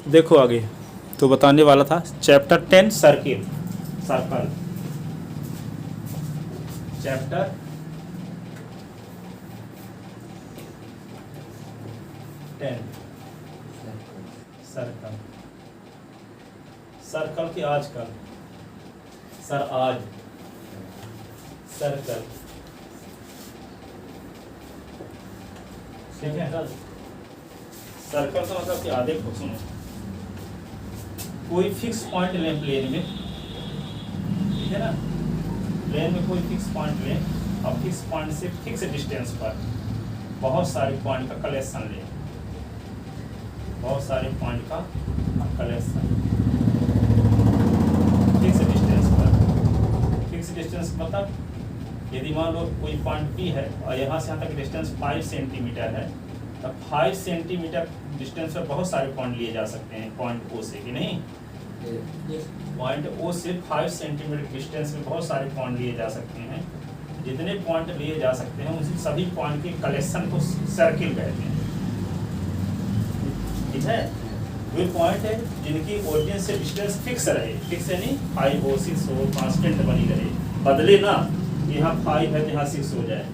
देखो आगे तो बताने वाला था chapter 10 circle circle. Chapter 10 circle. Circle के आजकल सर आज सर्कल, ठीक है। सर्कल का मतलब क्या, देखो सुनो, कोई फिक्स पॉइंट लें प्लेन में, ठीक है ना, प्लेन में कोई फिक्स पॉइंट लें और फिक्स पॉइंट से फिक्स डिस्टेंस पर बहुत सारे पॉइंट का कलेक्शन लें, बहुत सारे पॉइंट का कलेक्शन फिक्स डिस्टेंस पर। फिक्स डिस्टेंस मतलब यदि मान लो कोई पॉइंट P है और यहाँ से यहाँ तक डिस्टेंस 5 सेंटीमीटर है, तो 5 सेंटीमीटर डिस्टेंस पर बहुत सारे पॉइंट लिए जा सकते हैं पॉइंट O से, कि नहीं? पॉइंट O से 5 सेंटीमीटर डिस्टेंस में बहुत सारे पॉइंट लिए जा सकते हैं। जितने पॉइंट लिए जा सकते हैं उन सभी पॉइंट के कलेक्शन को सर्किल कहते हैं, ठीक है। वे पॉइंट है जिनकी ओरिजिन से डिस्टेंस फिक्स रहे, फिक्स यानी 5 हो 6 हो, कांस्टेंट बनी रहे, बदले ना, यहाँ 5 है तो यहाँ 6 हो जाए,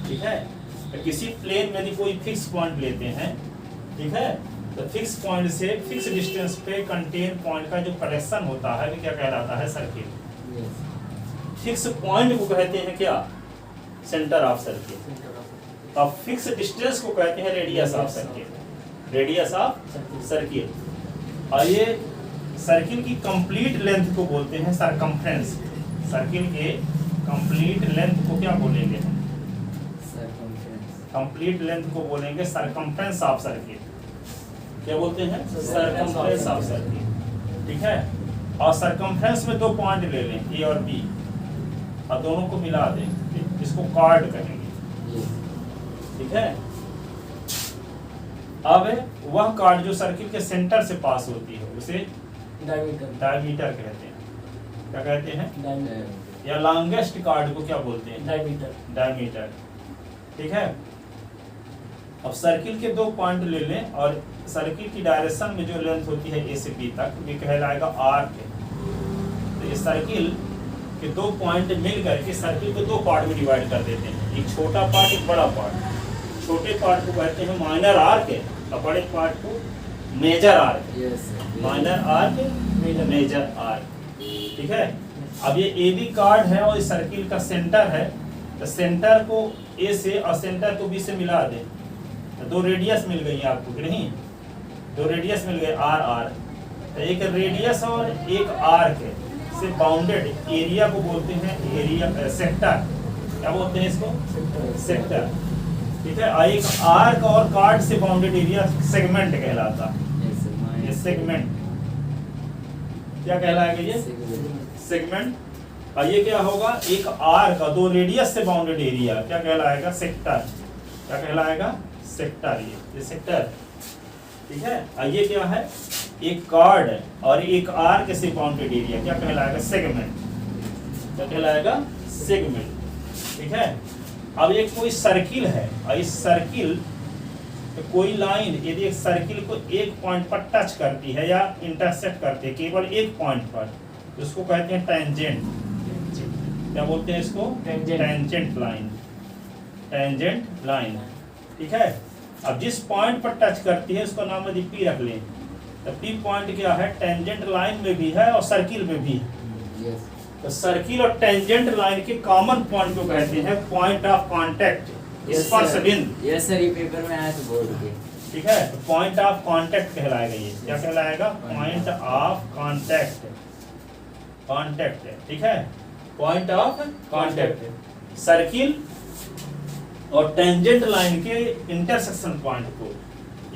ठीक है। तो किसी प्लेन में यदि कोई फिक्स पॉइंट लेते हैं, ठीक है, तो फिक्स पॉइंट से फिक्स डिस्टेंस पे कंटेन पॉइंट का जो कलेक्शन होता है वो क्या कहलाता है? सर्किल। फिक्स पॉइंट को कहते हैं क्या? Centre of circle. और फिक्स डिस्टेंस को कहते हैं radius of circle, radius of circle. और ये सर्किल की कंप्लीट लेंथ को बोलते हैं सरकमफ्रेंस। सर्किल के कंप्लीट लेंथ को क्या बोलेंगे? कंप्लीट लेंथ को बोलेंगे सरकमफ्रेंस ऑफ सर्किल। क्या बोलते हैं? सरकमफ्रेंस ऑफ सर्किल, ठीक है। और सरकमफ्रेंस में दो पॉइंट ले लें, ए और बी, और दोनों को मिला दें, इसको कार्ड कहेंगे, ठीक है। अब वह कार्ड जो सर्किल के सेंटर से पास होती है उसे डायमीटर कहते हैं। क्या कहते हैं? या लॉन्गेस्ट कार्ड को क्या बोलते हैं? डायमीटर, ठीक है। अब सर्किल के दो पॉइंट ले लें और सर्किल की डायरेक्शन में जो लेंथ होती है ए से बी तक, ये कहलाएगा आर्क। तो इस सर्किल के दो पॉइंट मिल करके सर्किल को दो पार्ट में डिवाइड कर देते हैं, एक छोटा पार्ट एक बड़ा पार्ट। छोटे पार्ट को कहते हैं माइनर आर्क और बड़े पार्ट को major arc. Minor arc, major arc, ठीक है। अब ये ए बी कार्ड है और इस सर्किल का सेंटर है, तो सेंटर को ए से और सेंटर को बी से मिला दें, तो दो रेडियस मिल गई आपको, कि नहीं? दो रेडियस मिल गए आर आर। तो एक रेडियस और एक आर्क से बाउंडेड एरिया को बोलते हैं एरिया सेक्टर। क्या बोलते हैं इसको? सेक्टर, ठीक है। और एक आर्क और कार्ड से बाउंडेड एरिया सेगमेंट कहलाता है। ये सेगमेंट क्या कहलाएगा? ये सेगमेंट। और ये क्या होगा? एक आर्क और दो रेडियस से बाउंडेड एरिया क्या कहलाएगा? सेक्टर। क्या कहलाएगा? सेक्टर। ये सेक्टर, ठीक है। और ये क्या है? एक कार्ड और एक आर्क से बाउंडेड एरिया क्या कहलाएगा? सेगमेंट। क्या कहलाएगा? सेगमेंट, ठीक है। अब एक कोई सर्किल है और इस सर्किल कोई लाइन यदि एक सर्किल को एक पॉइंट पर टच करती है या इंटरसेक्ट करती है केवल एक पॉइंट पर, तो उसको कहते हैं टेंजेंट। क्या बोलते हैं इसको? Tangent line. टेंजेंट लाइन, ठीक है। अब जिस पॉइंट पर टच करती है उसका नाम यदि पी रख लें, तो पी पॉइंट क्या है? टेंजेंट लाइन में भी है और सर्किल में भी है। तो सर्किल और टेंजेंट लाइन के कॉमन पॉइंट को कहते हैं पॉइंट ऑफ कांटेक्ट, स्पर्श बिंदु। यस सर, ये पेपर में आया तो बोर्ड पे, ठीक है। तो पॉइंट ऑफ कांटेक्ट कहलाएगा। ये क्या कहलाएगा? पॉइंट ऑफ कांटेक्ट, कांटेक्ट, ठीक है। पॉइंट ऑफ कांटेक्ट सर्किल और टेंजेंट लाइन के इंटरसेक्शन पॉइंट को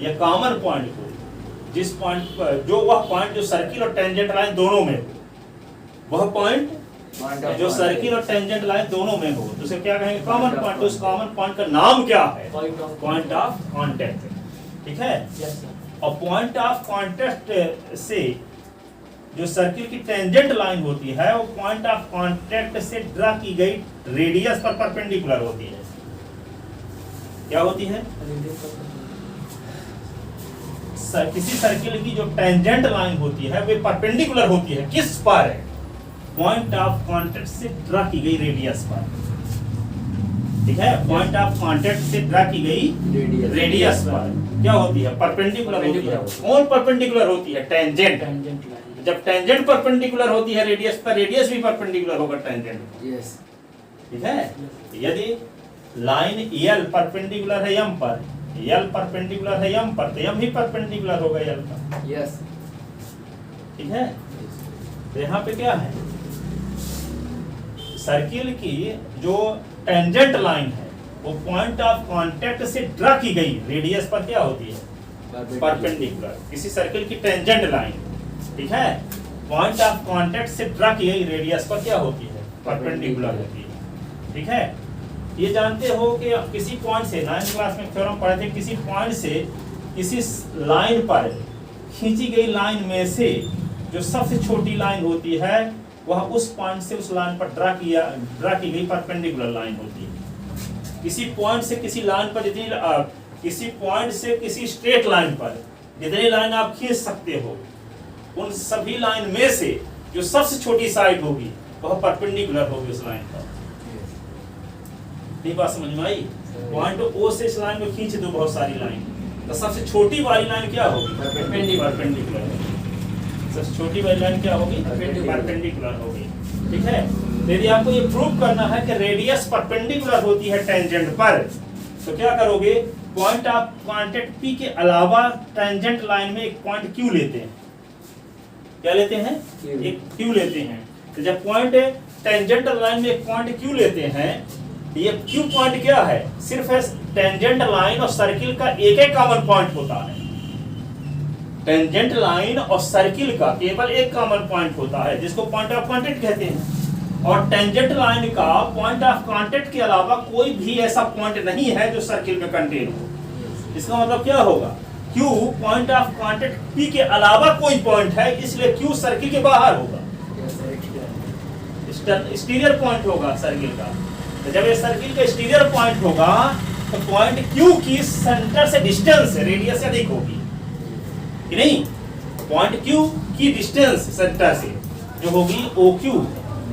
या कॉमन पॉइंट को, जिस पॉइंट पर जो वह पॉइंट जो सर्किल और टेंजेंट लाइन दोनों में हो, वह पॉइंट जो सर्किल और टेंजेंट लाइन दोनों में हो, तो उसे क्या कहेंगे? Common point. उस कॉमन पॉइंट का नाम क्या है? पॉइंट ऑफ कांटेक्ट, ठीक है। और पॉइंट ऑफ कांटेक्ट से जो सर्किल की टेंजेंट लाइन होती है वो पॉइंट ऑफ कांटेक्ट से ड्रा की गई रेडियस पर परपेंडिकुलर होती है। क्या होती है? किसी सर्किल की जो टेंजेंट लाइन होती है वे परपेंडिकुलर होती है, किस पर? पॉइंट ऑफ कांटेक्ट से ड्रा की गई रेडियस पर। ठीक है, पॉइंट ऑफ कांटेक्ट से ड्रा की गई रेडियस पर क्या होती है? परपेंडिकुलर होती है। कौन परपेंडिकुलर होती है? टेंजेंट। जब टेंजेंट परपेंडिकुलर होती है रेडियस पर, रेडियस भी परपेंडिकुलर होगा टेंजेंट। यस। ठीक है, यदि लाइन एल परपेंडिकुलर है एम पर, एल परपेंडिकुलर है एम पर, तो एम भी परपेंडिकुलर होगा एल पर। यस। ठीक है, तो यहाँ पे क्या है? सर्किल की जो टेंजेंट लाइन है वो पॉइंट ऑफ कांटेक्ट से ड्रा की गई रेडियस पर क्या होती है? परपेंडिकुलर। किसी सर्किल की टेंजेंट लाइन, ठीक है, पॉइंट ऑफ कांटेक्ट से ड्रा की गई रेडियस पर क्या होती है? परपेंडिकुलर होती है। ठीक है, ये जानते हो कि किसी पॉइंट से 9th क्लास में थ्योरम पढ़े थे, किसी पॉइंट से किसी लाइन पर खींची गई लाइन में से जो सबसे छोटी लाइन होती है वह उस पॉइंट से उस लाइन पर ड्रा की गई परपेंडिकुलर लाइन होती है। किसी पॉइंट से किसी लाइन पर जितनी किसी पॉइंट से किसी स्ट्रेट लाइन पर जितनी लाइन आप खींच सकते हो, उन सभी लाइन में से जो सबसे छोटी साइड होगी वह परपेंडिकुलर होगी उस लाइन पर। ये बात समझ में आई? पॉइंट ओ से इस लाइन को खींच दो बहुत सारी लाइन, तो सबसे छोटी वाली लाइन क्या होगी? परपेंडिकुलर। सबसे छोटी वाली लाइन क्या होगी? परपेंडिकुलर होगी। ठीक है, यदि आपको ये प्रूव करना है कि रेडियस परपेंडिकुलर होती है टेंजेंट पर, तो क्या करोगे? पॉइंट ऑफ कांटेक्ट P के अलावा टेंजेंट लाइन में एक पॉइंट Q लेते हैं। क्या लेते हैं? एक Q लेते हैं। तो जब पॉइंट टेंजेंट लाइन में एक पॉइंट Q लेते हैं, ये Q पॉइंट क्या है? सिर्फ टेंजेंट लाइन और सर्किल का एक ही कॉमन पॉइंट होता है। टेंजेंट लाइन और सर्किल का केवल एक कॉमन पॉइंट होता है जिसको पॉइंट ऑफ कांटेक्ट कहते हैं। और टेंजेंट लाइन का पॉइंट ऑफ कांटेक्ट के अलावा कोई भी ऐसा पॉइंट नहीं है जो सर्किल में कंटेन हो। इसका मतलब क्या होगा? Q point of contact P के अलावा कोई पॉइंट है, इसलिए Q सर्किल के बाहर होगा, एक्सटीरियर पॉइंट होगा सर्किल का। तो जब ये सर्किल का एक्सटीरियर पॉइंट होगा तो पॉइंट Q की सेंटर से डिस्टेंस रेडियस से अधिक होगी कि नहीं? पॉइंट Q की डिस्टेंस सेंटर से जो होगी OQ,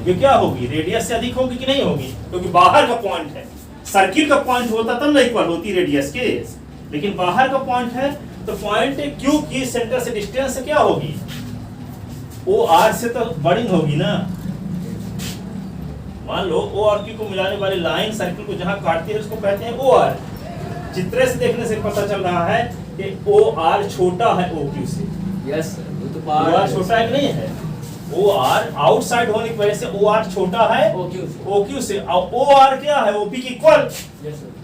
ये क्या होगी? रेडियस से अधिक होगी कि नहीं होगी? क्योंकि बाहर का पॉइंट है। सर्किल का पॉइंट होता तब नहीं इक्वल होती रेडियस के, लेकिन बाहर का पॉइंट है तो पॉइंट Q की सेंटर से डिस्टेंस क्या होगी? OR से तो बड़ी होगी ना। मान लो O और Q को मिलाने वाली लाइन सर्किल को जहां काटती है उसको कहते हैं OR। चित्र से देखने से पता चल रहा है कि OR छोटा है OQ से। यस, वो तो OR छोटा है कि नहीं है? OR आउटसाइड होने की वजह से OR छोटा है OQ से। और OR क्या है? OP की equal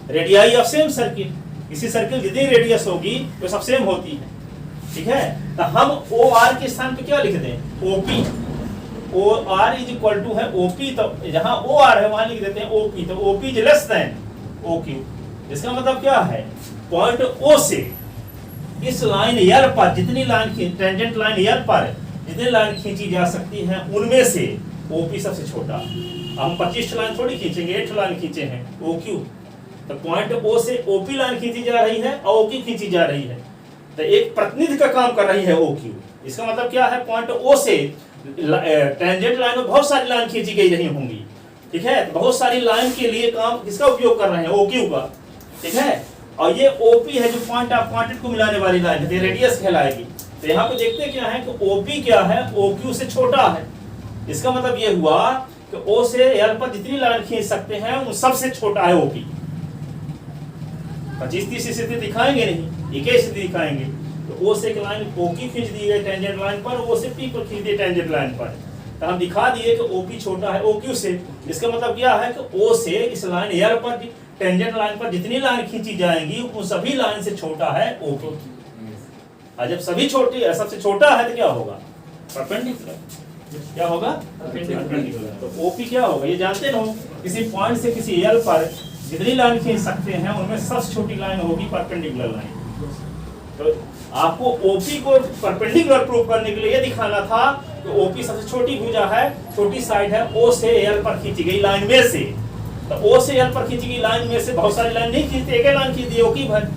radii of same circle. किसी सर्किल जितनी रेडियस होगी वो सब सेम होती है। ठीक है, तो हम OR के स्थान पे क्या लिख दें? OP। OR is equal to है OP, तो जहां OR है वहां लिख देते हैं OP। तो OP is less than OQ। इसका मतलब क्या है? पॉइंट O से इस लाइन L पर जितनी लाइन टेंजेंट लाइन L पर जितनी लाइन खींची जा सकती है उनमें से OP सबसे छोटा। हम 25 लाइन थोड़ी खींचेंगे, 8 लाइन खींचे हैं OQ। तो पॉइंट O से OP लाइन खींची जा रही है और OQ खींची जा रही है, तो एक प्रतिनिधि का काम कर रही है OQ। इसका मतलब क्या है? पॉइंट O से टेंजेंट लाइन में बहुत सारी लाइन खींची गई रही होंगी। ठीक है, बहुत सारी लाइन के लिए काम किसका उपयोग कर रहे हैं? OQ का। ठीक है, और ये OP है जो पॉइंट ऑफ कांटेक्ट को मिलाने वाली लाइन है, रेडियस कहलाएगी। तो यहाँ पे देखते क्या है कि OP क्या है? OQ से छोटा है। इसका मतलब ये हुआ कि O से L पर जितनी लाइन खींच सकते हैं वो सबसे छोटा है OP। 25-30 स्थिति दिखाएंगे नहीं, एक ही स्थिति दिखाएंगे। तो O से एक लाइन OQ खींच दी गई टेंजेंट लाइन पर, O से P पर खींच दी टेंजेंट लाइन पर। तो हम दिखा दिए कि OP छोटा है OQ से। इसका मतलब क्या है कि O से इस लाइन L पर टेंजेंट लाइन पर जितनी लाइन खींची जाएंगी उन सभी लाइन से छोटा है OP। और जब सभी छोटी सबसे छोटा है तो क्या होगा? परपेंडिकुलर। क्या होगा? परपेंडिकुलर। तो OP क्या होगा? ये जानते हो, किसी पॉइंट से किसी L पर जितनी लाइन खींच सकते हैं उनमें सबसे छोटी लाइन होगी परपेंडिकुलर लाइन। तो आपको OP को परपेंडिकुलर प्रूव करने के लिए ये दिखाना था कि OP सबसे छोटी भुजा है, छोटी साइड है O से L पर खींची गई लाइन में से। तो O से L पर खींची गई लाइन में से बहुत सारी लाइन नहीं खींचती, एक ही लाइन खींचती है OQ भर।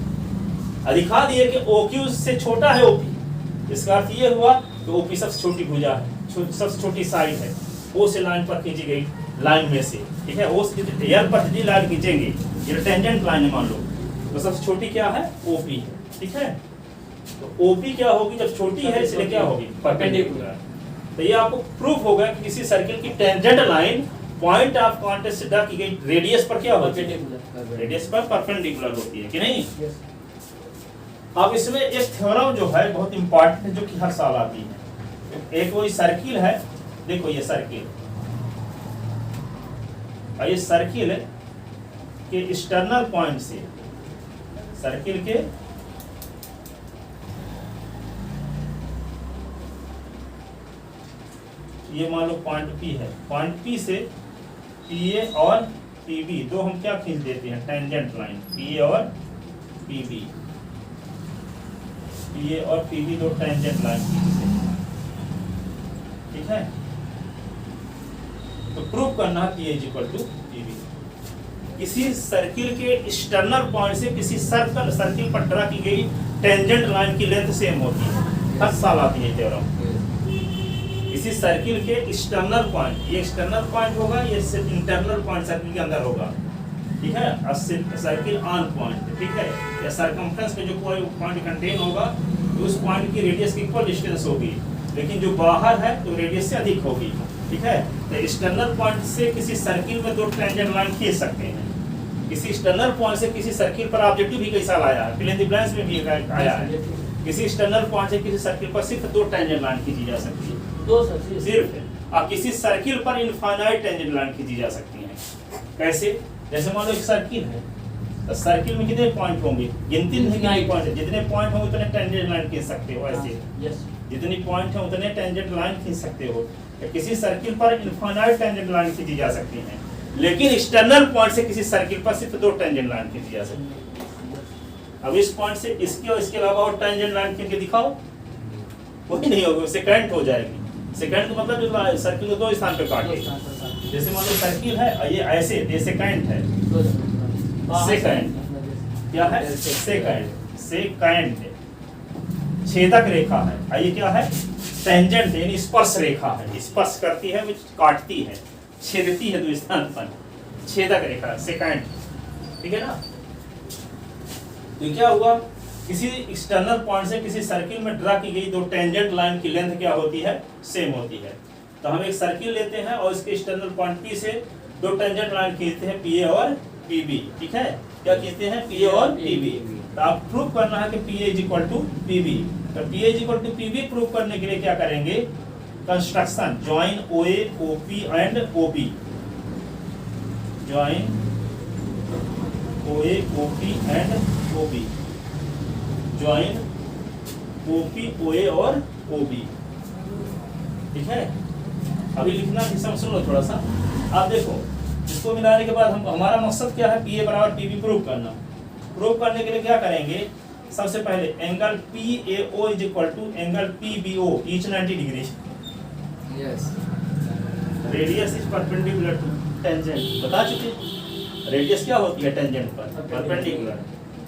दिखा दिए कि OQ से छोटा है OP, इसका अर्थ ये हुआ कि OP सबसे छोटी भुजा है, सबसे छोटी साइड है, O से लाइन पर खींची गई लाइन में से, ठीक है। O से एयर पर जितनी लाइन खींचेंगे, ये टेंजेंट लाइन है मान लो, तो सबसे छोटी क्या है OP है, ठीक है। तो OP क्या होगी जब छोटी है, इसलिए क्या होगी परपेंडिकुलर। तो ये आपको प्रूफ होगा कि किसी सर्किल की tangent line point of contact से ड्रा की गई रेडियस पर क्या होती है, रेडियस पर परपेंडिकुलर होती है कि नहीं। अब इसमें एक थ्योरम जो है बहुत इंपॉर्टेंट है, जो कि हर साल आती है। एक वही सर्किल है, देखो ये सर्किल, और ये सर्किल के एक्सटर्नल पॉइंट से, सर्किल के ये मान लो पॉइंट P है, पॉइंट P से PA और PB दो हम क्या खींच देते हैं, टेंजेंट लाइन, PA और PB, PA और PB दो टेंजेंट लाइन खींचते हैं, ठीक है। तो प्रूव करना है PA इक्वल टू PB। किसी सर्किल के एक्सटर्नल पॉइंट से किसी सर्किल पर ड्रा की गई टेंजेंट लाइन की लेंथ सेम होती है, हर साल आती है थ्योरम। किसी सर्किल के एक्सटर्नल पॉइंट, ये एक्सटर्नल पॉइंट होगा, ये इंटरनल पॉइंट सर्किल के अंदर होगा, ठीक है। सर्किल ऑन पॉइंट, ठीक है, या सरकमफ्रेंस में जो कोई पॉइंट कंटेन होगा तो उस पॉइंट की रेडियस की इक्वल डिस्टेंस होगी, लेकिन जो बाहर है तो रेडियस से अधिक होगी, ठीक है। तो एक्सटर्नल पॉइंट से किसी सर्किल में दो टेंजेंट लाइन खींच सकते हैं। किसी एक्सटर्नल पॉइंट से किसी सर्किल पर ऑब्जेक्टिव भी कई साल आया है, फिल इन द ब्लैंक्स में भी आया है। किसी एक्सटर्नल पॉइंट से किसी सर्किल पर सिर्फ दो टेंजेंट लाइन खींची जा सकती है, दो सिर्फ। और किसी सर्किल पर इनफाइनाइट टेंजेंट लाइन खींची जा सकती है। कैसे? जैसे मान लो एक सर्किल है, तो सर्किल में कितने पॉइंट होंगे, गिनती नहीं पॉइंट है, जितने पॉइंट होंगे उतने टेंजेंट लाइन खींच सकते हो। ऐसे जितनी पॉइंट है उतने टेंजेंट लाइन खींच सकते हो। तो किसी सर्किल पर इनफाइनाइट टेंजेंट लाइन खींची जा सकती है, लेकिन एक्सटर्नल पॉइंट से किसी सर्किल पर सिर्फ दो टेंजेंट लाइन खींची जा सकती है। अब इस पॉइंट से इसके और इसके अलावा और टेंजेंट लाइन खींच के दिखाओ, वही नहीं होगी, सेकंड हो जाएगी। सेकंड का मतलब जो सर्किल को दो स्थान पे काटे, जैसे मान लो सर्किल है और ये ऐसे, ये सेकंड है, सेकंड क्या है, सेकंड, सेकंड छेदक रेखा है, और ये क्या है, टेंजेंट यानी स्पर्श रेखा है, स्पर्श करती है, काटती है, छेदती है दो स्थान पर, छेदक रेखा सेकंड, ठीक है ना। तो क्या हुआ, किसी एक्सटर्नल पॉइंट से किसी सर्किल में ड्रा की गई दो टेंजेंट लाइन की लेंथ क्या होती है, सेम होती है। तो हम एक सर्किल लेते हैं और इसके एक्सटर्नल पॉइंट P से दो टेंजेंट लाइन खींचते हैं, PA और PB, ठीक है। क्या खींचते हैं, PA और PB। तो आप प्रूव करना है कि PA is equal to PB। तो PA is equal to PB prove करने के लिए क्या करेंगे, construction join OA OP and OB, join OA OP and OB, join OP OA और OB, ठीक है। अभी लिखना समझ लो थोड़ा सा। आप देखो, इसको मिलाने के बाद हमारा मकसद क्या है, PA बराबर PB प्रूव करना। प्रूव करने के लिए क्या करेंगे, सबसे पहले angle PAO is equal to angle PBO each 90 degree. Yes, radius is perpendicular to tangent, बता चुके। रेडियस क्या होती है टेंजेंट पर, परपेंडिकुलर।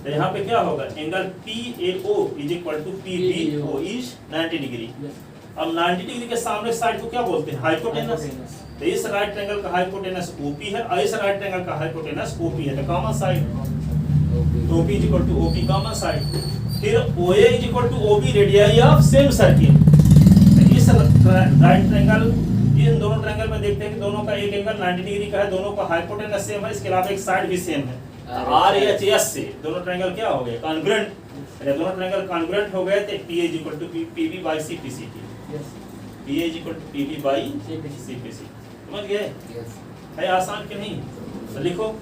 तो यहाँ पे क्या होगा, angle PAO is equal to PBO is 90 degree. अब 90 डिग्री के सामने साइड को क्या बोलते हैं, हाइपोटेनस। तो इस राइट एंगल का हाइपोटेनस OP है और इस राइट एंगल का हाइपोटेनस OP है, तो common side OP is equal to OP, common side. फिर OA is equal to OB radius of same circle. इस राइट एंगल, इन दोनों ट्रायंगल में देखते हैं कि दोनों का एक एंगल 90 डिग्री का है, दोनों का हाइपोटेनस सेम है, इसके अलावा एक साइड भी सेम है। RHS से दोनों ट्रायंगल क्या हो गए, कॉन्ग्रुएंट। दोनों ट्रायंगल कॉन्ग्रुएंट हो गए तो PA is equal to PB by CPCT, PA is equal to PB by CPCT। समझ गए? है आसान कि नहीं? तो लिखो,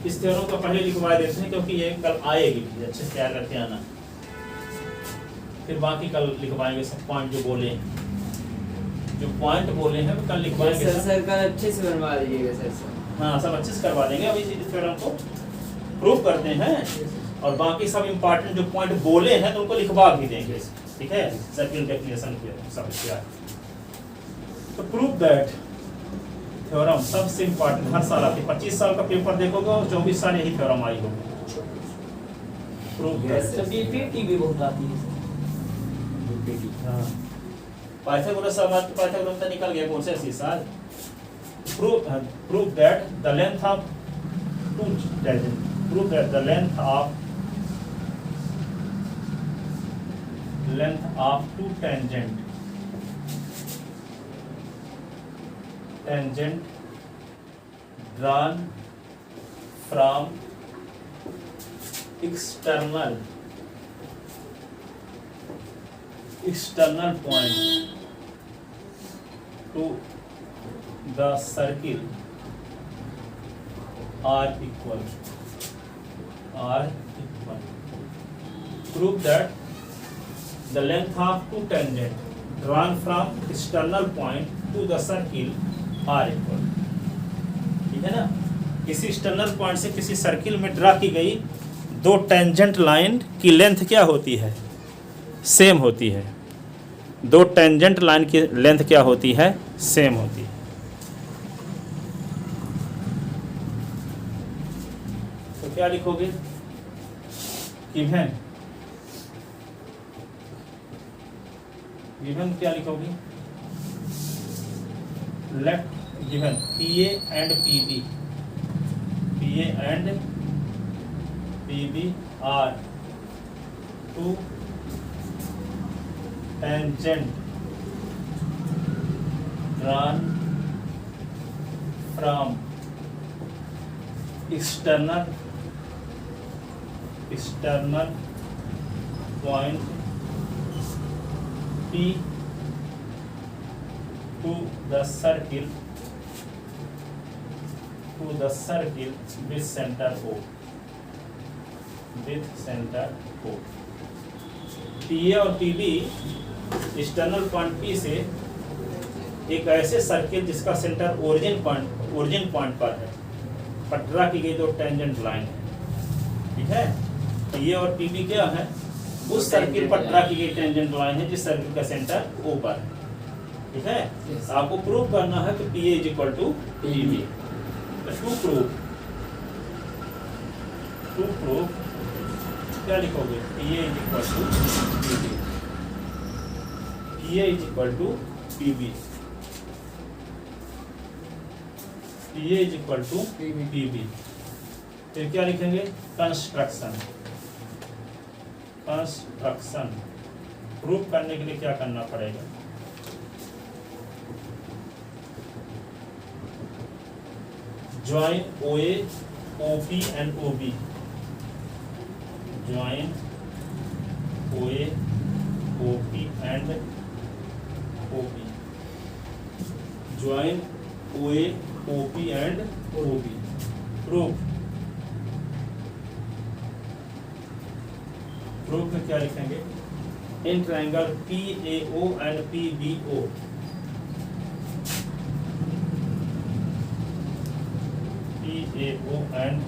इस थ्योरम को पहले लिखवा देते हैं क्योंकि ये कल आएगी, अच्छे से तैयार करके आना। फिर बाकी कल लिखवाएंगे सब पॉइंट जो बोले, जो पॉइंट बोले हैं वो कल लिखवाएंगे। सर कल अच्छे से बनवा दीजिएगा सर। हाँ, सब अच्छे से करवा देंगे। अभी इस थ्योरम को प्रूव करते हैं और बाकी सब इंपॉर्टेंट जो पॉइंट बोले हैं तो उनको लिखवा भी देंगे, ठीक है। सर्किल डेफिनेशन सब किया। तो प्रूव दैट थ्योरम सबसे इंपॉर्टेंट, हर साल आती है। 25 साल का पेपर देखोगे और 24 साल यही थ्योरम आई होगी। प्रूव Yes, दैट बीपीटी भी बहुत आती है पाइथागोरस पाइथागोरस तो निकल गया कौन से सीसार prove that the length of two tangent prove that the length of two tangent drawn from external point to the circle are equal. Prove that the length of two tangent drawn from external point to the circle are equal. ठीक है ना, किसी external point से किसी circle में draw की गई दो टेंजेंट लाइन की लेंथ क्या होती है, सेम होती है। दो टेंजेंट लाइन की लेंथ क्या होती है, सेम होती है। तो क्या लिखोगे, गिवन क्या लिखोगे, let given PA and PB are two tangent drawn from external point P to the circle with center O. PA और PB एक्सटर्नल पॉइंट P से एक ऐसे सर्किल जिसका सेंटर ओरिजिन पॉइंट पर है, पर ड्रा की गई दो टेंजेंट लाइन है। ठीक है, PA और PB क्या है, उस सर्किल पर ड्रा की गई टेंजेंट लाइन है जिस सर्किल का सेंटर O पर है। ठीक है, आपको प्रूव करना है कि PA is equal to PB। To prove क्या लिखोगे, PA is equal to PB। PA is equal to PB। PA is equal to PB। फिर क्या लिखेंगे, कंस्ट्रक्शन प्रूव करने के लिए क्या करना पड़ेगा, join OA, OP and OB. Join OA, OP and OB. Join OA, OP and OB. Proof में क्या लिखेंगे, in triangle PAO and PBO. PAO and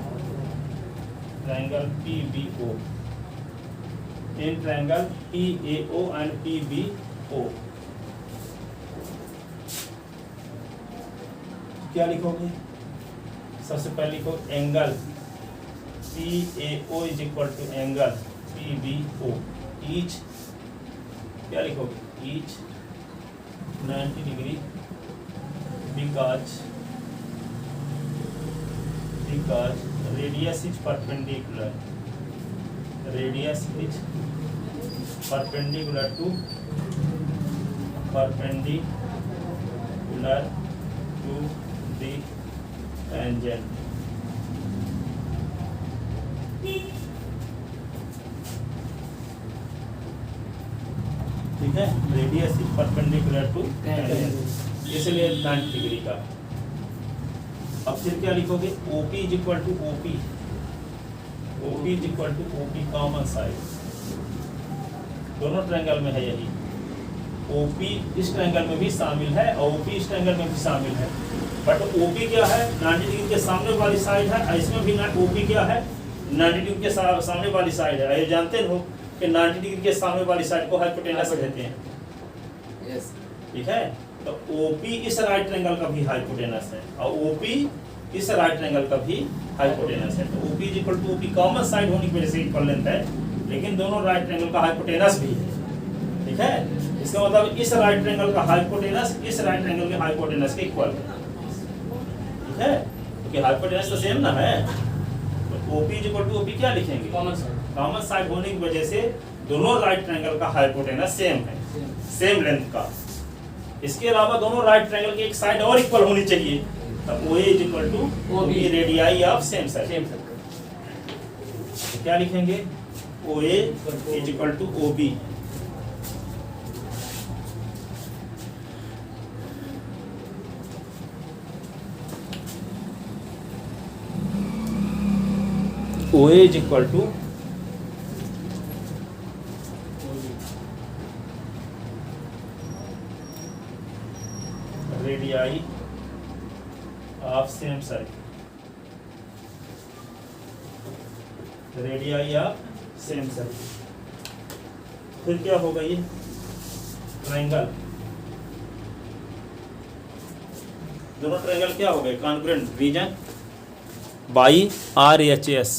triangle PBO. In triangle PAO and PBO क्या लिखोगे, सबसे पहले लिखो angle PAO is equal to angle PBO। Each क्या लिखोगे, each 90 degree because radius is perpendicular to the tangent। ठीक है, radius is perpendicular to tangent, इसलिए 90 डिग्री का। अब फिर क्या लिखोगे, OP is equal to OP common side, दोनों ट्रायंगल में है यही। OP इस ट्रायंगल में भी शामिल है और OP इस ट्रायंगल में भी शामिल है, बट OP क्या है, 90 डिग्री के सामने वाली साइड है, इसमें भी OP क्या है, 90 डिग्री के सामने वाली साइड है। ये जानते हो कि 90 डिग्री के सामने वाली साइड को हाइपोटेनस कहते हैं। यस, ठीक है, तो OP इस राइट ट्रायंगल का भी हाइपोटेनस है और OP इस राइट ट्रायंगल का भी हाइपोटेनस है। तो OP equal to OP common side होने की वजह से इक्वल लेंथ है, लेकिन दोनों राइट ट्रायंगल का हाइपोटेनस भी है। ठीक है, इसका मतलब इस राइट ट्रायंगल का हाइपोटेनस इस राइट ट्रायंगल के हाइपोटेनस के इक्वल है। ठीक है, क्योंकि हाइपोटेनस तो सेम ना है। तो OP इक्वल टू OP क्या लिखेंगे? कॉमन साइड होने की वजह से दोनों राइट ट्रायंगल का हाइपोटेनस सेम है, सेम लेंथ का। इसके अलावा दोनं राइट ट्रायंगल की एक साइड और इक्वल होनी चाहिए, तब OA equal to OB radii of same circle. तो क्या लिखेंगे? OA equal to OB। OA equal to radii of same circle, radii of same circle. फिर क्या होगा? ये ट्रायंगल, दोनों ट्रायंगल क्या हो गए? Congruent reason by RHS।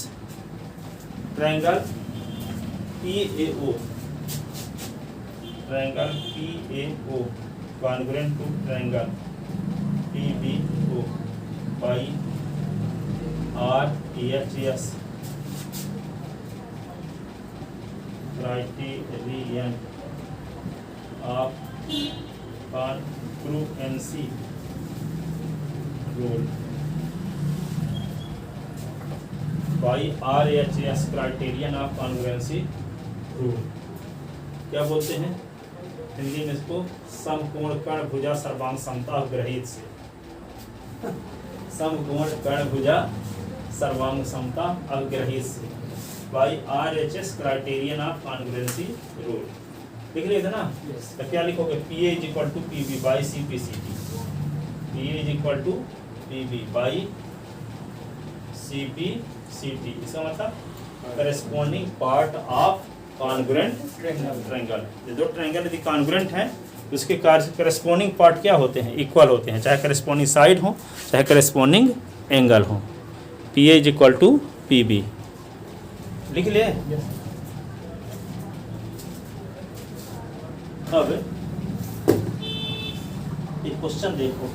Triangle PAO, triangle PAO congruent to triangle PBO by RHS criterion of congruency rule by RHS criterion of congruency rule. क्या बोलते हैं हिंदी में इसको? समकोण कर्ण भुजा सर्वांग समता ग्रहित से, समकोण कर्ण भुजा सर्वांग समता अग्रहित से by RHS criterion of congruency rule. लिख लिया था ना? तो क्या लिखोगे? PA equal to PB by CPCT, PA equal to PB by CPCT। इसका मतलब corresponding part of congruent triangle. ये दो ट्रायंगल यदि कॉन्ग्रुएंट हैं तो उसके करेस्पॉन्डिंग पार्ट क्या होते हैं? इक्वल होते हैं, चाहे करेस्पॉन्डिंग साइड हो चाहे करेस्पॉन्डिंग एंगल हो। PA इक्वल टू PB लिख लिए। अब एक क्वेश्चन देखो,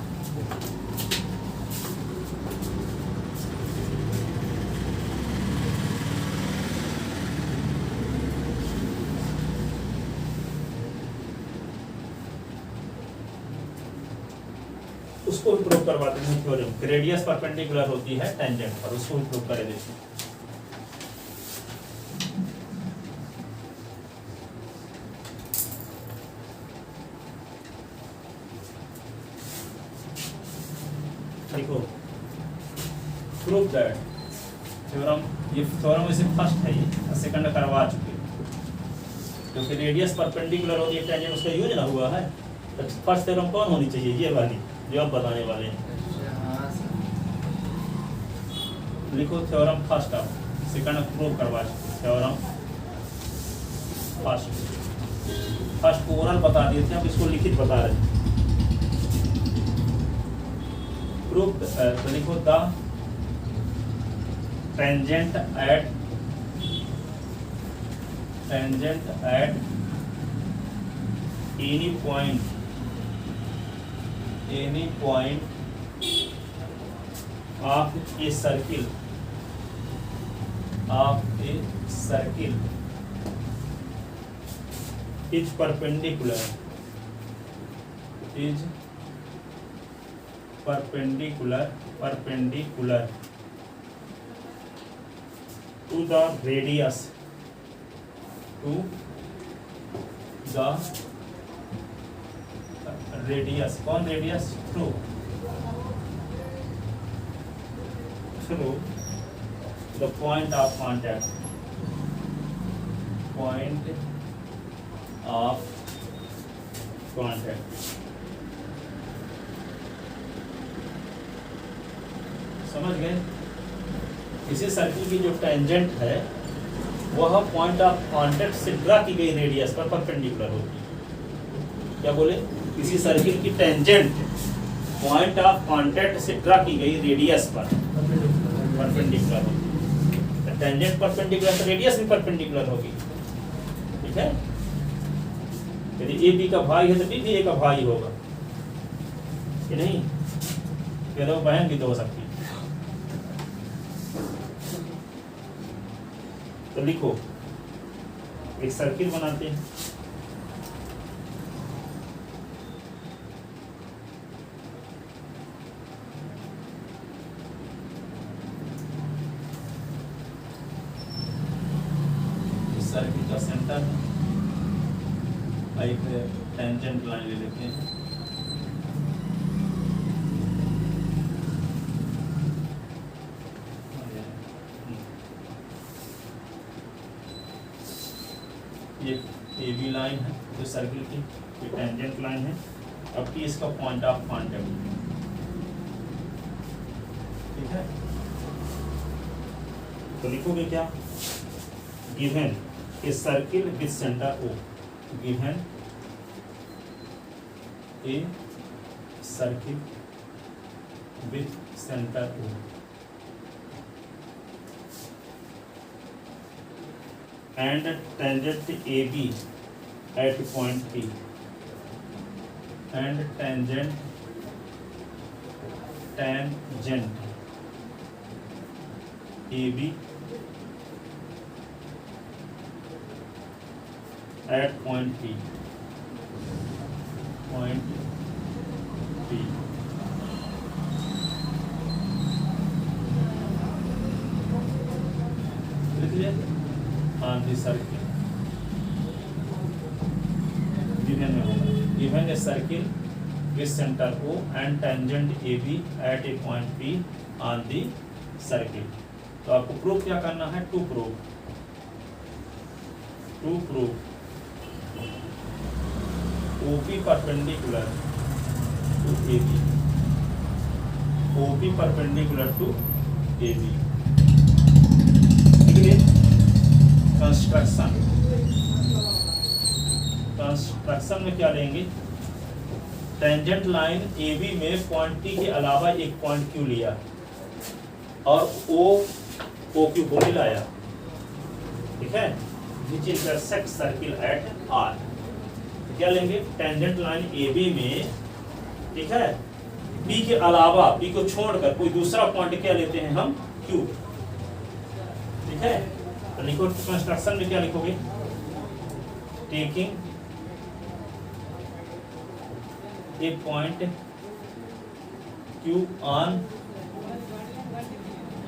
उसको भी प्रूव करवाते हैं थ्योरम। रेडियस परपेंडिकुलर होती है टेंजेंट पर, उसको भी प्रूव कर देते हैं। देखो, प्रूव दैट थ्योरम, ये थ्योरम वैसे फर्स्ट है, ये सेकंड करवा चुके, क्योंकि रेडियस परपेंडिकुलर होती है टेंजेंट, उसका यूज ना हुआ है। तो फर्स्ट थ्योरम कौन होनी चाहिए? ये वाली जो आप बताने वाले हैं। लिखो थ्योरम फर्स्ट, आप सेकंड प्रूव करवा चुके। थ्योरम फर्स्ट को ओरल बता दिए थे, अब इसको लिखित बता रहे हैं। प्रूव, तो लिखो the tangent at any point of a circle is perpendicular to the radius कौन radius? Through the point of contact, समझ गए? किसी सर्किल की जो टेंजेंट है वह पॉइंट ऑफ कॉन्टैक्ट से ड्रा की गई रेडियस पर परपेंडिकुलर होती है। क्या बोले? किसी सर्किल की टेंजेंट पॉइंट ऑफ कांटेक्ट से ड्रा की गई रेडियस पर परपेंडिकुलर होगी। तो टेंजेंट परपेंडिकुलर तो रेडियस भी परपेंडिकुलर होगी, ठीक है। यदि ए बी का भाई है तो बी भी ए का भाई होगा कि नहीं, फिर तो बहन भी तो हो सकती है। तो लिखो, एक सर्किल बनाते हैं। सर्किल का सेंटर एक टेंजेंट लाइन ले लेते हैं। ये ए बी लाइन है जो सर्किल की, ये टेंजेंट लाइन है। अब की इसका पॉइंट ऑफ कांटेक्ट, ठीक है। तो लिखोगे क्या, given a circle with centre O, given a circle with centre O and tangent AB at point P, and tangent AB at point P, लिख लिया on the circle, given में होगा, given a circle with center O and tangent AB at a point P on the circle। तो आपको proof क्या करना है, to proof OP perpendicular to AB, OP perpendicular to AB। ठीक है, construction में क्या लेंगे, टेंजेंट लाइन AB में पॉइंट P के अलावा एक पॉइंट Q लिया और OQ को मिलाया, ठीक है, विच इंटरसेक्ट सर्किल एट R। तो क्या लेंगे, टेंजेंट लाइन AB में, ठीक है, P के अलावा, P को छोड़कर कोई दूसरा पॉइंट क्या लेते हैं हम, Q, ठीक है। तो लिखो कंस्ट्रक्शन में क्या लिखोगे, taking a point Q on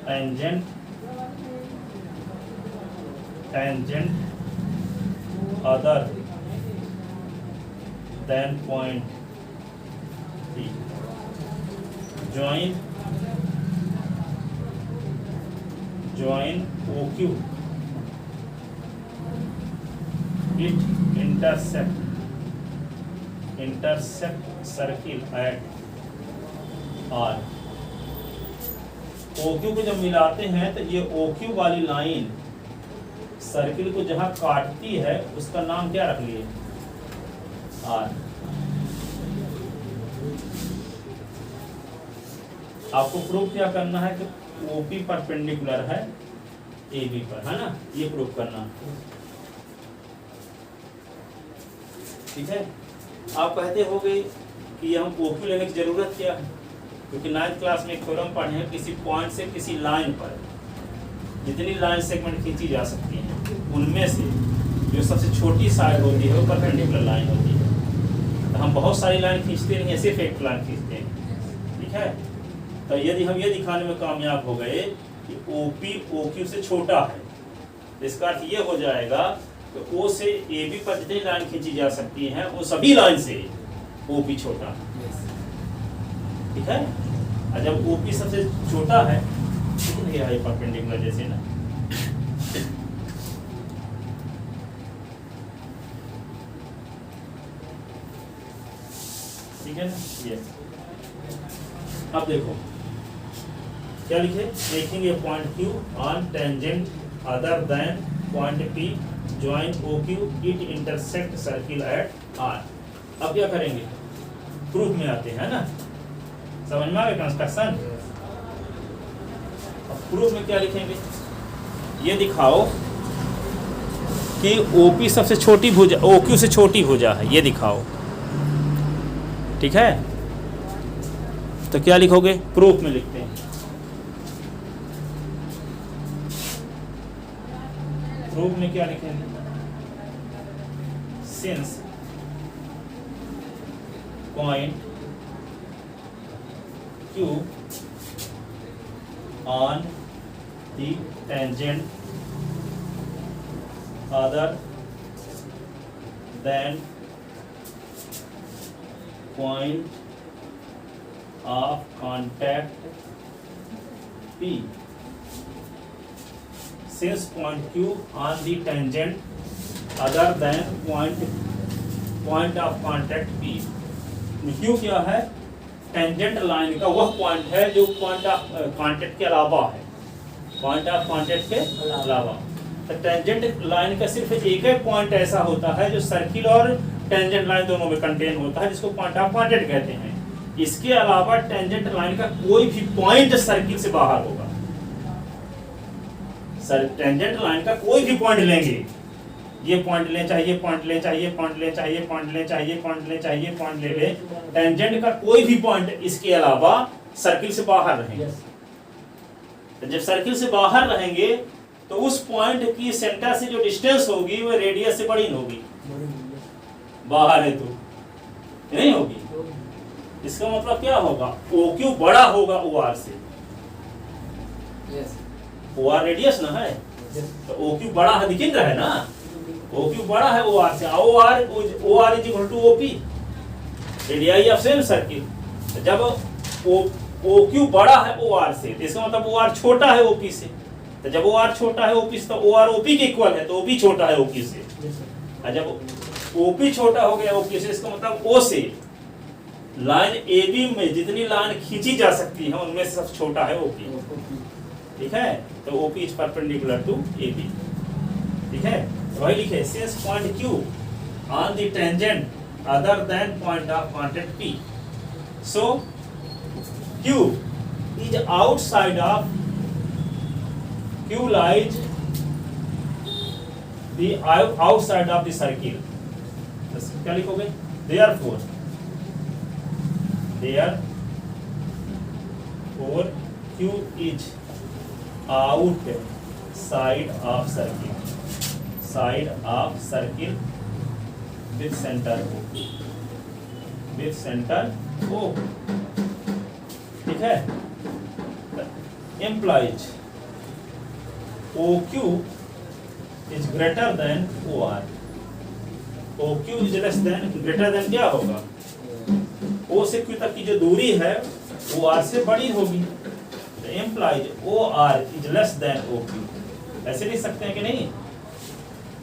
tangent other than point P, join OQ, it intersect circle at R। OQ को जब मिलाते हैं तो ये OQ वाली लाइन सर्किल को जहां काटती है उसका नाम क्या रख लिए, R। आपको प्रूफ क्या करना है कि OP परपेंडिकुलर है AB पर, है ना, ये प्रूफ करना, ठीक है। आप कहते होगे कि हम OQ लेने की जरूरत क्या है, क्योंकि 9th क्लास में एक थ्योरम पढ़े हैं, किसी पॉइंट से किसी लाइन पर जितनी लाइन सेगमेंट खींची जा सकती हैं उनमें से जो सबसे छोटी साइड होती है वो परपेंडिकुलर लाइन होती है। तो हम बहुत सारी लाइन खींचते नहीं, सिर्फ एक लाइन खींचते हैं, ठीक है। तो यदि हम ये दिखाने में कामयाब हो गए कि OP OQ से छोटा है, तो इसका अर्थ ये हो जाएगा कि O से AB पर जितनी लाइन खींची जा सकती हैं वो सभी लाइन से OP छोटा है, ठीक है। और जब OP सबसे छोटा है, ये परपेंडिकुलर जैसे ना, ठीक है ना, ये। अब देखो क्या लिखे, making a point Q on tangent other than point P, join OQ, it intersect circle eight R। अब क्या करेंगे, प्रूफ में आते हैं ना। समझ में आ गया कंस्ट्रक्शन। अब प्रूफ में क्या लिखेंगे, ये दिखाओ कि ओपी सबसे छोटी भुजा ओक्यू से छोटी भुजा है, ये दिखाओ। ठीक है, तो क्या लिखोगे, प्रूफ में लिखते हैं। प्रूफ में क्या लिखेंगे, since point Q on the tangent other than point of contact P, since point Q on the tangent other than point of contact P, Q क्या है, टेंजेंट लाइन का वह पॉइंट है जो पॉइंट ऑफ कांटेक्ट के अलावा है, point of contact के अलावा। तो टेंजेंट लाइन का सिर्फ एक ही पॉइंट ऐसा होता है जो सर्किल और टेंजेंट लाइन दोनों में कंटेन होता है, जिसको पॉइंट ऑफ कांटेक्ट कहते हैं। इसके अलावा टेंजेंट लाइन का कोई भी पॉइंट सर्किल से बाहर होगा। टेंजेंट लाइन का कोई भी पॉइंट लेंगे, ये पॉइंट ले, चाहिए पॉइंट ले, चाहिए पॉइंट ले, चाहिए पॉइंट ले, चाहिए पॉइंट ले, चाहिए पॉइंट ले ले, टेंजेंट का कोई भी पॉइंट इसके अलावा सर्किल से बाहर रहेंगे। तो जब सर्किल से बाहर रहेंगे तो उस पॉइंट की सेंटर से जो डिस्टेंस होगी वो रेडियस से बड़ी होगी, बाहर है तो नहीं होगी। इसका मतलब क्या होगा, OQ बड़ा होगा OR से। OR रेडियस ना है, तो OQ बड़ा है, दिख रहा है ना, OQ बड़ा है OR से, OR is equal to OP, radii of same circle. जब OQ बड़ा है OR से, तो इसका मतलब OR छोटा है OP से। तो जब OR छोटा है OP से, तो OR OP के इक्वल है, तो OP छोटा है OP से। और जब OP छोटा हो गया OP से, इसका मतलब O से लाइन AB में जितनी लाइन खींची जा सकती है उनमें से सबसे छोटा है OP। ठीक है, तो OP इज परपेंडिकुलर टू AB। ठीक है, वही लिखे, since point Q on the tangent other than point of contact P, so Q is outside of, Q lies the outside of the circle। क्या लिखोगे, therefore Q is outside of circle, side of circle with center O, with center O। ठीक है, implies OQ is greater than OR। OQ is less than, greater than क्या होगा, O से Q तक की जो दूरी है OR से बड़ी होगी। तो implies OR is less than OQ। ऐसे लिख सकते हैं कि नहीं,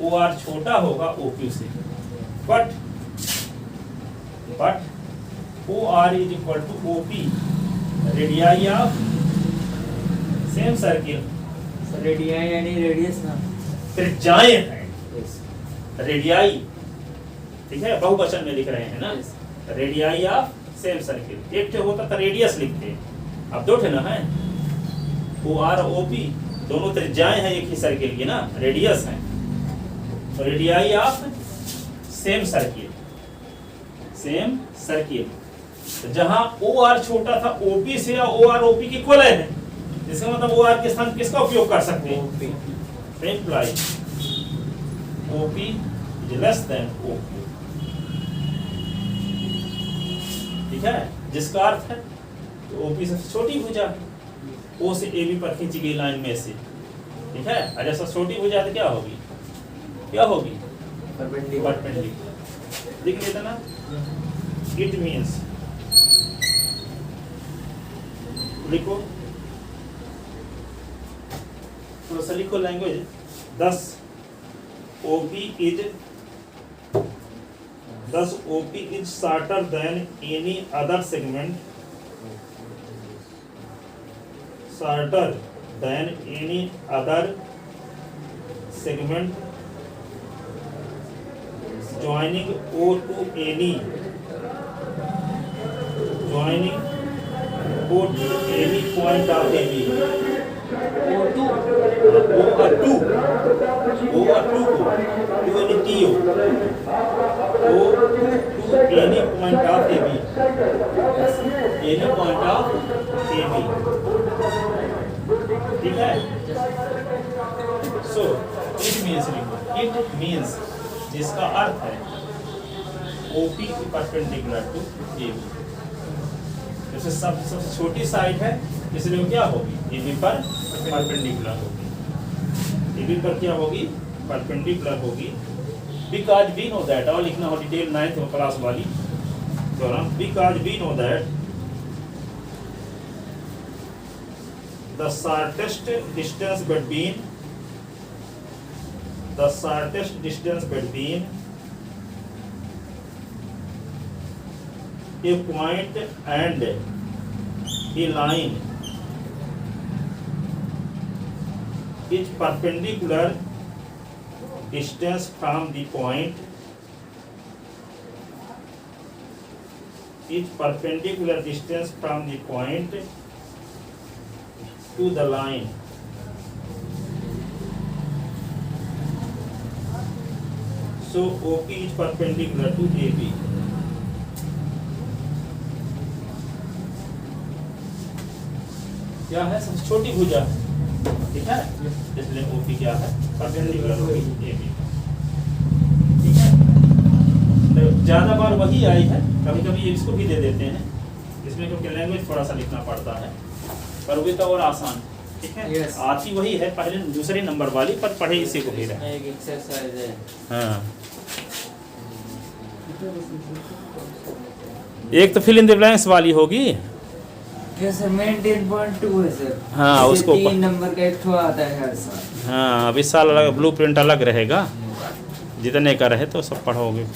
OR छोटा होगा OQ से, but OR is equal to OP, radii of same circle. Radii यानी रेडियस ना, त्रिज्याएं हैं, रेडियाई। ठीक है, बहुवचन में लिख रहे हैं ना, रेडियाई ऑफ सेम सर्किल। एक ठे होता था रेडियस लिखते, अब दो ठे ना है, OR OP दोनों त्रिज्याएं हैं एक ही सर्किल की ना, रेडियस है। Radii of same circle, same circle. तो जहां OR छोटा था OP से, या OR OP के इक्वल है, इसका मतलब OR के स्थान किसका उपयोग कर सकते हैं, imply OP is less than OQ। ठीक है, जिसका अर्थ है OP सबसे छोटी भुजा O से AB पर खींची गई लाइन में से। ठीक है, अगर सबसे छोटी भुजा तो क्या होगी, क्या होगी, परपेंडिकुलर। लिख लेते ना, इट मीन्स, लिखो थोड़ा सा लिखो language, 10 OP is shorter than any other segment, shorter than any other segment joining O to any, joining O any point of AB O2 O और 2 O और 2 को 2 यानी TO O to any point of AB any point of AB ठीक है so it means जिसका अर्थ है OP perpendicular to AB जैसे सबसे छोटी साइड है इसलिए वो क्या होगी AB पर परपेंडिकुलर होगी AB पर क्या होगी परपेंडिकुलर होगी because we know that और लिखना हो डिटेल 9th क्लास वाली दौरान because we know that the shortest distance between a point and a line is perpendicular distance from the point to the line so OP is perpendicular to AB क्या है सबसे छोटी भुजा ठीक है इसलिए OP क्या है परपेंडिकुलर होगी AB ठीक है तो ज्यादा बार वही आई है कभी कभी इसको भी दे देते हैं इसमें क्योंकि लैंग्वेज थोड़ा सा लिखना पड़ता है पर वो तो और आसान ठीक है yes. आती वही है पहले दूसरे नंबर वाली पर पढ़े इसी को भी रहे एक एक्सरसाइज है हाँ एक तो फिल इन द ब्लैंक्स वाली होगी क्या सर मेन 10.2 है सर हाँ उसको 3 नंबर का एक ठो आता है हर साल हाँ अब इस साल अलग ब्लू प्रिंट अलग रहेगा जितने का रहे तो सब पढ़ोगे